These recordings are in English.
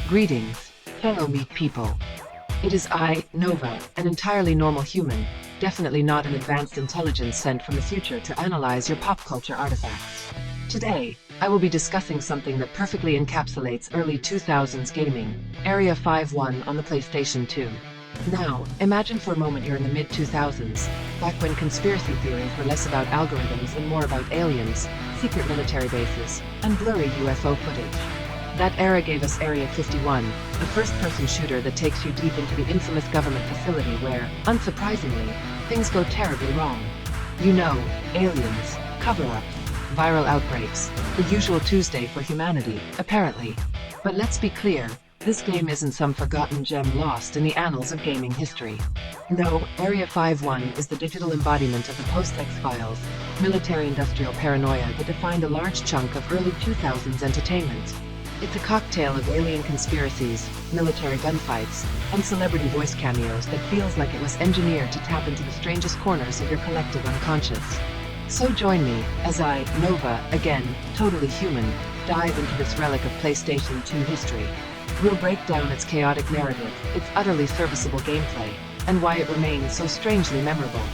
Greetings, fellow meat people. It is I, Nova, an entirely normal human, definitely not an advanced intelligence sent from the future to analyze your pop culture artifacts. Today, I will be discussing something that perfectly encapsulates early 2000s gaming, Area 51 on the PlayStation 2. Now, imagine for a moment you're in the mid-2000s, back when conspiracy theories were less about algorithms and more about aliens, secret military bases, and blurry UFO footage. That era gave us Area 51, a first-person shooter that takes you deep into the infamous government facility where, unsurprisingly, things go terribly wrong. You know, aliens, cover-ups, viral outbreaks, the usual Tuesday for humanity, apparently. But let's be clear, this game isn't some forgotten gem lost in the annals of gaming history. No, Area 51 is the digital embodiment of the post-X-Files, military-industrial paranoia that defined a large chunk of early 2000s entertainment. It's a cocktail of alien conspiracies, military gunfights, and celebrity voice cameos that feels like it was engineered to tap into the strangest corners of your collective unconscious. So join me, as I, Nova, again, totally human, dive into this relic of PlayStation 2 history. We'll break down its chaotic narrative, its utterly serviceable gameplay, and why it remains so strangely memorable.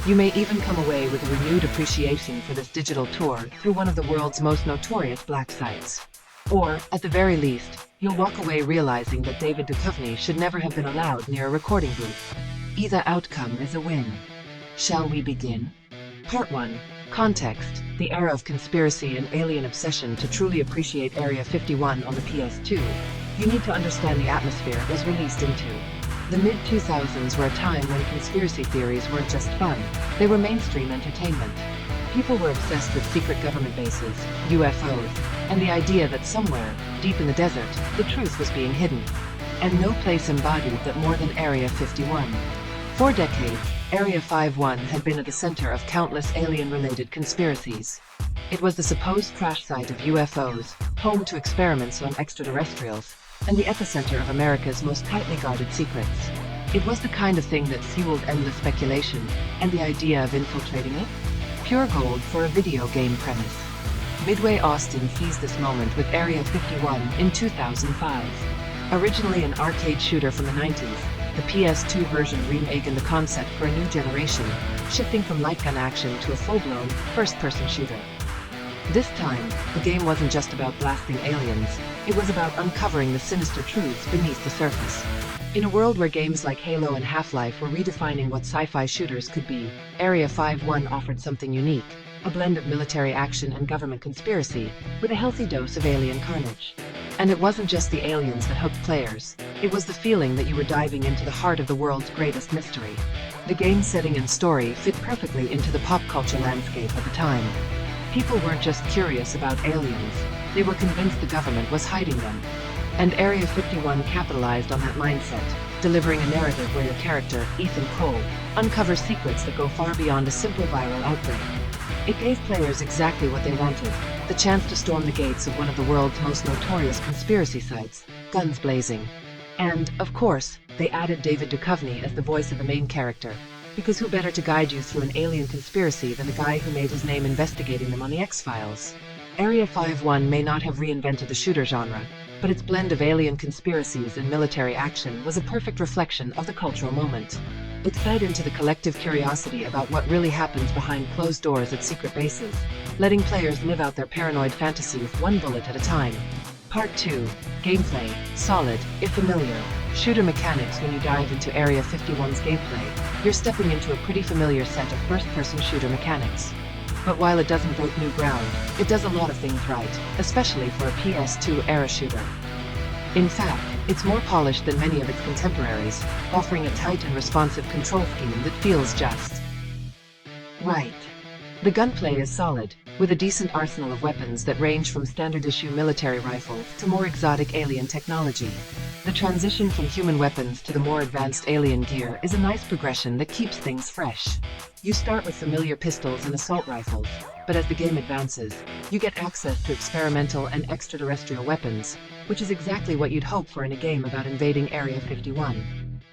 You may even come away with a renewed appreciation for this digital tour through one of the world's most notorious black sites. Or, at the very least, you'll walk away realizing that David Duchovny should never have been allowed near a recording booth. Either outcome is a win. Shall we begin? Part 1. Context: the era of conspiracy and alien obsession. To truly appreciate Area 51 on the PS2, you need to understand the atmosphere it was released into. The mid-2000s were a time when conspiracy theories weren't just fun, they were mainstream entertainment. People were obsessed with secret government bases, UFOs, and the idea that somewhere, deep in the desert, the truth was being hidden. And no place embodied that more than Area 51. For decades, Area 51 had been at the center of countless alien-related conspiracies. It was the supposed crash site of UFOs, home to experiments on extraterrestrials, and the epicenter of America's most tightly guarded secrets. It was the kind of thing that fueled endless speculation, and the idea of infiltrating it? Pure gold for a video game premise. Midway Austin seized this moment with Area 51 in 2005. Originally an arcade shooter from the 90s, the PS2 version reimagined the concept for a new generation, shifting from light gun action to a full-blown, first-person shooter. This time, the game wasn't just about blasting aliens, it was about uncovering the sinister truths beneath the surface. In a world where games like Halo and Half-Life were redefining what sci-fi shooters could be, Area 51 offered something unique, a blend of military action and government conspiracy, with a healthy dose of alien carnage. And it wasn't just the aliens that hooked players, it was the feeling that you were diving into the heart of the world's greatest mystery. The game's setting and story fit perfectly into the pop culture landscape at the time. People weren't just curious about aliens, they were convinced the government was hiding them. And Area 51 capitalized on that mindset, delivering a narrative where your character, Ethan Cole, uncovers secrets that go far beyond a simple viral outbreak. It gave players exactly what they wanted, the chance to storm the gates of one of the world's most notorious conspiracy sites, guns blazing. And, of course, they added David Duchovny as the voice of the main character, because who better to guide you through an alien conspiracy than the guy who made his name investigating them on the X-Files? Area 51 may not have reinvented the shooter genre, but its blend of alien conspiracies and military action was a perfect reflection of the cultural moment. It fed into the collective curiosity about what really happens behind closed doors at secret bases, letting players live out their paranoid fantasies one bullet at a time. Part 2. Gameplay: solid, if familiar. Shooter mechanics. When you dive into Area 51's gameplay, you're stepping into a pretty familiar set of first-person shooter mechanics. But while it doesn't break new ground, it does a lot of things right, especially for a PS2-era shooter. In fact, it's more polished than many of its contemporaries, offering a tight and responsive control scheme that feels just right. The gunplay is solid, with a decent arsenal of weapons that range from standard-issue military rifles to more exotic alien technology. The transition from human weapons to the more advanced alien gear is a nice progression that keeps things fresh. You start with familiar pistols and assault rifles, but as the game advances, you get access to experimental and extraterrestrial weapons, which is exactly what you'd hope for in a game about invading Area 51.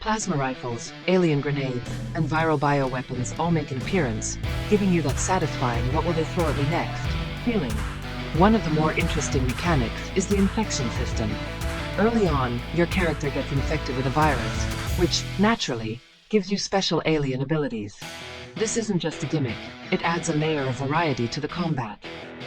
Plasma rifles, alien grenades, and viral bioweapons all make an appearance, giving you that satisfying "what will they throw at me next" feeling. One of the more interesting mechanics is the infection system. Early on, your character gets infected with a virus, which, naturally, gives you special alien abilities. This isn't just a gimmick, it adds a layer of variety to the combat.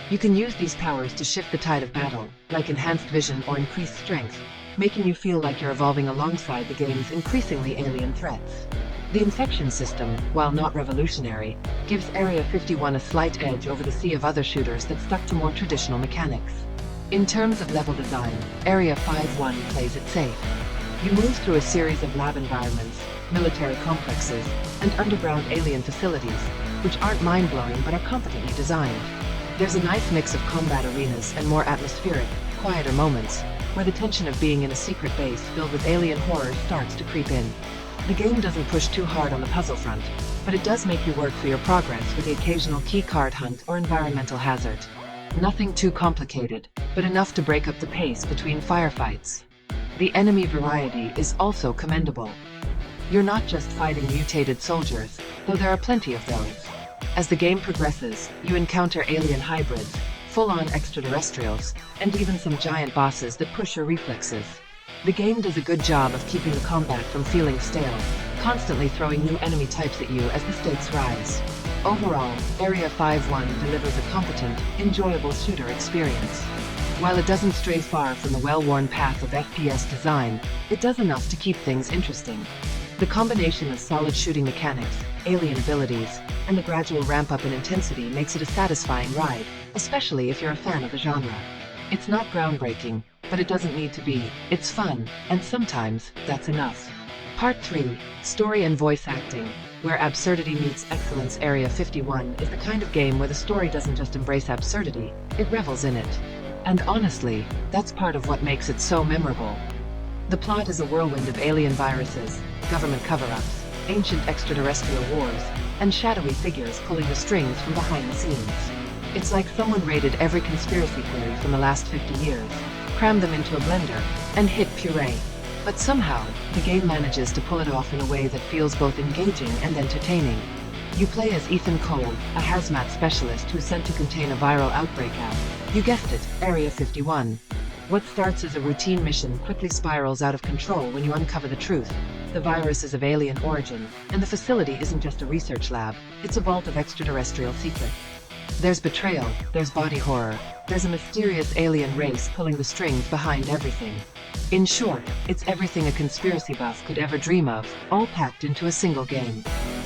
You can use these powers to shift the tide of battle, like enhanced vision or increased strength, making you feel like you're evolving alongside the game's increasingly alien threats. The infection system, while not revolutionary, gives Area 51 a slight edge over the sea of other shooters that stuck to more traditional mechanics. In terms of level design, Area 51 plays it safe. You move through a series of lab environments, military complexes, and underground alien facilities, which aren't mind-blowing but are competently designed. There's a nice mix of combat arenas and more atmospheric, quieter moments, where the tension of being in a secret base filled with alien horror starts to creep in. The game doesn't push too hard on the puzzle front, but it does make you work for your progress with the occasional key card hunt or environmental hazard. Nothing too complicated, but enough to break up the pace between firefights. The enemy variety is also commendable. You're not just fighting mutated soldiers, though there are plenty of those. As the game progresses, you encounter alien hybrids, full-on extraterrestrials, and even some giant bosses that push your reflexes. The game does a good job of keeping the combat from feeling stale, constantly throwing new enemy types at you as the stakes rise. Overall, Area 51 delivers a competent, enjoyable shooter experience. While it doesn't stray far from the well-worn path of FPS design, it does enough to keep things interesting. The combination of solid shooting mechanics, alien abilities, and the gradual ramp-up in intensity makes it a satisfying ride, especially if you're a fan of the genre. It's not groundbreaking, but it doesn't need to be. It's fun, and sometimes, that's enough. Part 3, Story and Voice Acting, where absurdity meets excellence. Area 51 is the kind of game where the story doesn't just embrace absurdity, it revels in it. And honestly, that's part of what makes it so memorable. The plot is a whirlwind of alien viruses, government cover-ups, ancient extraterrestrial wars, and shadowy figures pulling the strings from behind the scenes. It's like someone raided every conspiracy theory from the last 50 years, crammed them into a blender, and hit puree. But somehow, the game manages to pull it off in a way that feels both engaging and entertaining. You play as Ethan Cole, a hazmat specialist who's sent to contain a viral outbreak at, you guessed it, Area 51. What starts as a routine mission quickly spirals out of control when you uncover the truth. The virus is of alien origin, and the facility isn't just a research lab, it's a vault of extraterrestrial secrets. There's betrayal, there's body horror, there's a mysterious alien race pulling the strings behind everything. In short, it's everything a conspiracy buff could ever dream of, all packed into a single game.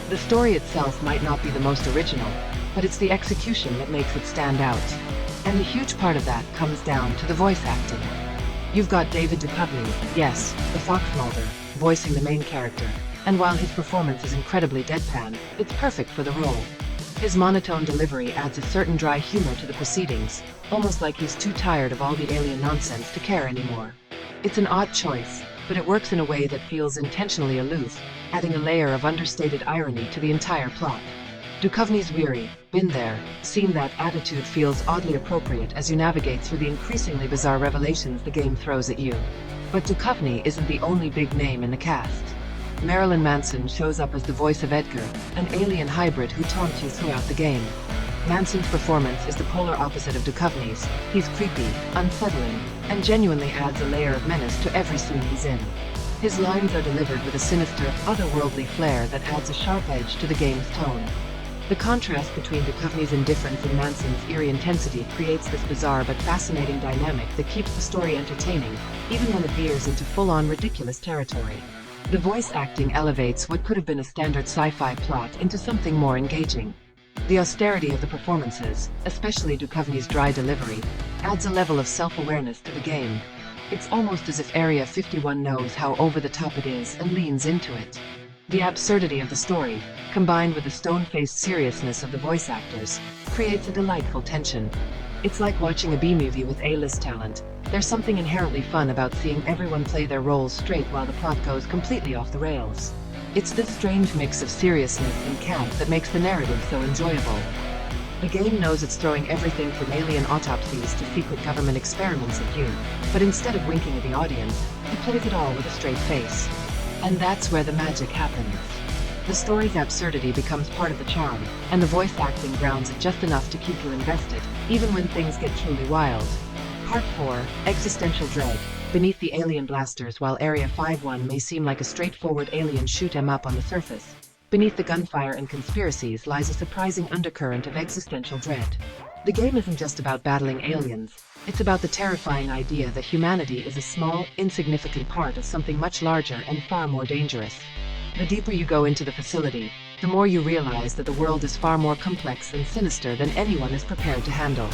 The story itself might not be the most original, but it's the execution that makes it stand out. And a huge part of that comes down to the voice acting. You've got David Duchovny, yes, the Fox Mulder, voicing the main character, and while his performance is incredibly deadpan, it's perfect for the role. His monotone delivery adds a certain dry humor to the proceedings, almost like he's too tired of all the alien nonsense to care anymore. It's an odd choice, but it works in a way that feels intentionally aloof, adding a layer of understated irony to the entire plot. Duchovny's weary, been there, seen that attitude feels oddly appropriate as you navigate through the increasingly bizarre revelations the game throws at you. But Duchovny isn't the only big name in the cast. Marilyn Manson shows up as the voice of Edgar, an alien hybrid who taunts you throughout the game. Manson's performance is the polar opposite of Duchovny's. He's creepy, unsettling, and genuinely adds a layer of menace to every scene he's in. His lines are delivered with a sinister, otherworldly flair that adds a sharp edge to the game's tone. The contrast between Duchovny's indifference and Manson's eerie intensity creates this bizarre but fascinating dynamic that keeps the story entertaining, even when it veers into full-on ridiculous territory. The voice acting elevates what could have been a standard sci-fi plot into something more engaging. The austerity of the performances, especially Duchovny's dry delivery, adds a level of self-awareness to the game. It's almost as if Area 51 knows how over-the-top it is and leans into it. The absurdity of the story, combined with the stone-faced seriousness of the voice actors, creates a delightful tension. It's like watching a B-movie with A-list talent. There's something inherently fun about seeing everyone play their roles straight while the plot goes completely off the rails. It's this strange mix of seriousness and camp that makes the narrative so enjoyable. The game knows it's throwing everything from alien autopsies to secret government experiments at you, but instead of winking at the audience, it plays it all with a straight face. And that's where the magic happens. The story's absurdity becomes part of the charm, and the voice acting grounds it just enough to keep you invested, even when things get truly wild. Part 4, Existential Dread, beneath the alien blasters. While Area 51 may seem like a straightforward alien shoot 'em up on the surface, beneath the gunfire and conspiracies lies a surprising undercurrent of existential dread. The game isn't just about battling aliens, it's about the terrifying idea that humanity is a small, insignificant part of something much larger and far more dangerous. The deeper you go into the facility, the more you realize that the world is far more complex and sinister than anyone is prepared to handle.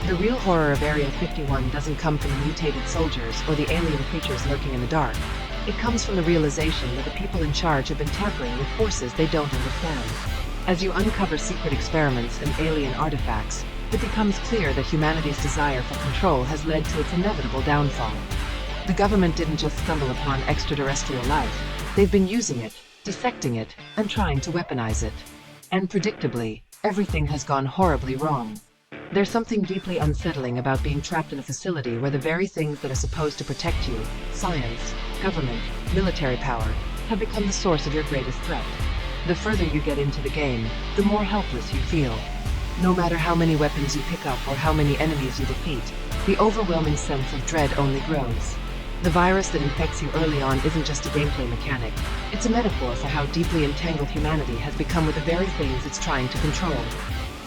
The real horror of Area 51 doesn't come from the mutated soldiers or the alien creatures lurking in the dark. It comes from the realization that the people in charge have been tampering with forces they don't understand. As you uncover secret experiments and alien artifacts, it becomes clear that humanity's desire for control has led to its inevitable downfall. The government didn't just stumble upon extraterrestrial life, they've been using it, dissecting it, and trying to weaponize it. And predictably, everything has gone horribly wrong. There's something deeply unsettling about being trapped in a facility where the very things that are supposed to protect you, science, government, military power, have become the source of your greatest threat. The further you get into the game, the more helpless you feel. No matter how many weapons you pick up or how many enemies you defeat, the overwhelming sense of dread only grows. The virus that infects you early on isn't just a gameplay mechanic, it's a metaphor for how deeply entangled humanity has become with the very things it's trying to control.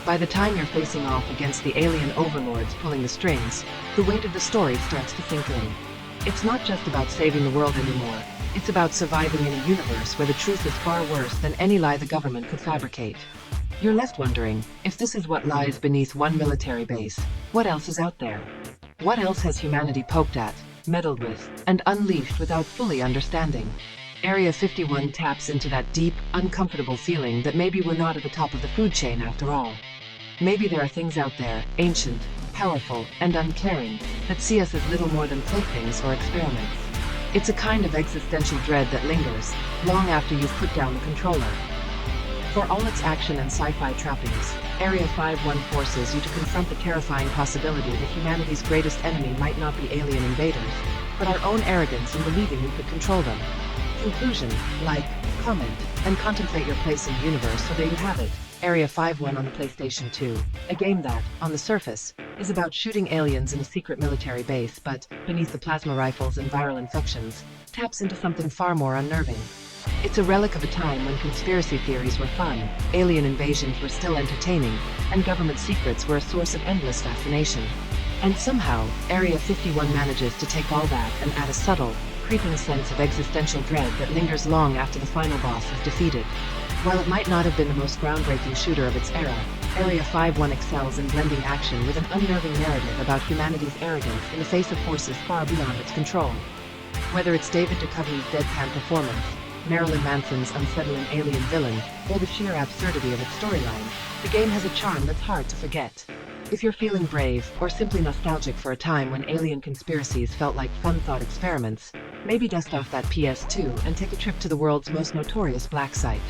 By the time you're facing off against the alien overlords pulling the strings, the weight of the story starts to sink in. It's not just about saving the world anymore, it's about surviving in a universe where the truth is far worse than any lie the government could fabricate. You're left wondering, if this is what lies beneath one military base, what else is out there? What else has humanity poked at, meddled with, and unleashed without fully understanding? Area 51 taps into that deep, uncomfortable feeling that maybe we're not at the top of the food chain after all. Maybe there are things out there, ancient, powerful, and uncaring, that see us as little more than playthings or experiments. It's a kind of existential dread that lingers, long after you've put down the controller. For all its action and sci-fi trappings, Area 51 forces you to confront the terrifying possibility that humanity's greatest enemy might not be alien invaders, but our own arrogance in believing we could control them. Conclusion: like, comment, and contemplate your place in the universe. So there you have it, Area 51 on the PlayStation 2, a game that, on the surface, is about shooting aliens in a secret military base, but, beneath the plasma rifles and viral infections, taps into something far more unnerving. It's a relic of a time when conspiracy theories were fun, alien invasions were still entertaining, and government secrets were a source of endless fascination. And somehow, Area 51 manages to take all that and add a subtle, creeping sense of existential dread that lingers long after the final boss is defeated. While it might not have been the most groundbreaking shooter of its era, Area 51 excels in blending action with an unnerving narrative about humanity's arrogance in the face of forces far beyond its control. Whether it's David Duchovny's deadpan performance, Marilyn Manson's unsettling alien villain, or the sheer absurdity of its storyline, the game has a charm that's hard to forget. If you're feeling brave, or simply nostalgic for a time when alien conspiracies felt like fun-thought experiments, maybe dust off that PS2 and take a trip to the world's most notorious black site.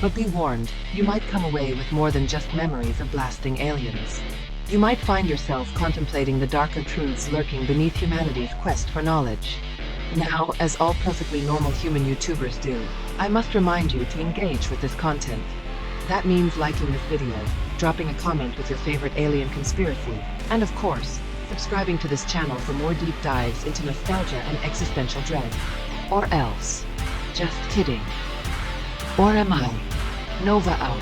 But be warned, you might come away with more than just memories of blasting aliens. You might find yourself contemplating the darker truths lurking beneath humanity's quest for knowledge. Now, as all perfectly normal human YouTubers do, I must remind you to engage with this content. That means liking this video, dropping a comment with your favorite alien conspiracy, and of course, subscribing to this channel for more deep dives into nostalgia and existential dread. Or else. Just kidding. Or am I? Nova out.